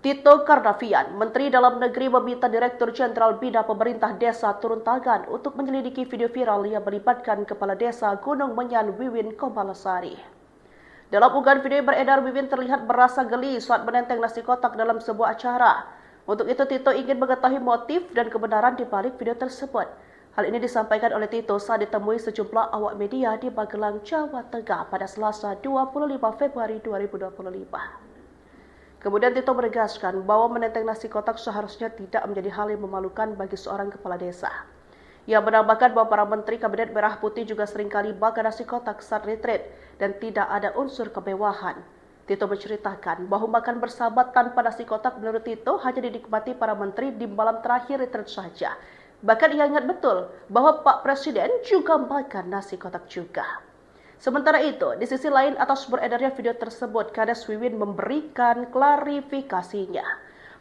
Tito Karnavian, Menteri Dalam Negeri meminta Direktur Jenderal Bina Pemerintah Desa turun tangan untuk menyelidiki video viral yang melibatkan Kepala Desa Gunung Menyan Wiwin Komalasari. Dalam unggahan video yang beredar, Wiwin terlihat merasa geli saat menenteng nasi kotak dalam sebuah acara. Untuk itu, Tito ingin mengetahui motif dan kebenaran di balik video tersebut. Hal ini disampaikan oleh Tito saat ditemui sejumlah awak media di Magelang, Jawa Tengah pada Selasa 25 Februari 2025. Kemudian Tito menegaskan bahwa menenteng nasi kotak seharusnya tidak menjadi hal yang memalukan bagi seorang kepala desa. Ia menambahkan bahwa para menteri Kabinet Merah Putih juga seringkali makan nasi kotak saat retreat dan tidak ada unsur kemewahan. Tito menceritakan bahwa makan bersama tanpa nasi kotak menurut Tito hanya dinikmati para menteri di malam terakhir retreat saja. Bahkan ia ingat betul bahwa Pak Presiden juga makan nasi kotak juga. Sementara itu, di sisi lain atas beredarnya video tersebut, Kades Wiwin memberikan klarifikasinya.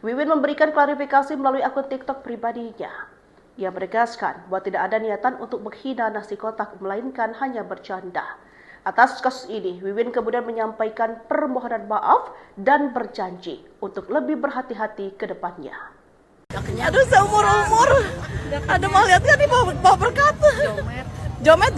Wiwin memberikan klarifikasi melalui akun TikTok pribadinya. Ia menegaskan bahwa tidak ada niatan untuk menghina nasi kotak, melainkan hanya bercanda. Atas kasus ini, Wiwin kemudian menyampaikan permohonan maaf dan berjanji untuk lebih berhati-hati ke depannya. Aduh, seumur-umur ada mau lihat kan ini mau berkata. Jomet.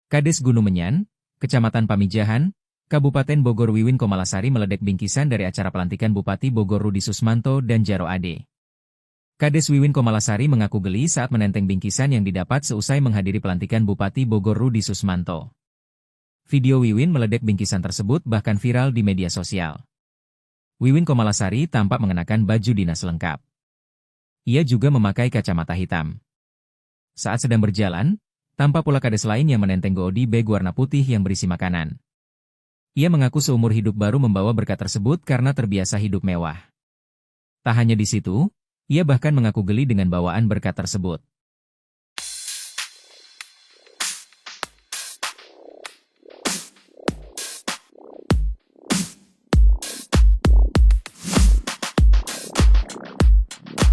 Kades Gunung Menyan, Kecamatan Pamijahan, Kabupaten Bogor Wiwin Komalasari meledek bingkisan dari acara pelantikan Bupati Bogor Rudi Susmanto dan Jaro Ade. Kades Wiwin Komalasari mengaku geli saat menenteng bingkisan yang didapat seusai menghadiri pelantikan Bupati Bogor Rudi Susmanto. Video Wiwin meledek bingkisan tersebut bahkan viral di media sosial. Wiwin Komalasari tampak mengenakan baju dinas lengkap. Ia juga memakai kacamata hitam. Saat sedang berjalan, tampak pula kades lain yang menenteng goodie bag warna putih yang berisi makanan. Ia mengaku seumur hidup baru membawa berkat tersebut karena terbiasa hidup mewah. Tak hanya di situ, ia bahkan mengaku geli dengan bawaan berkat tersebut.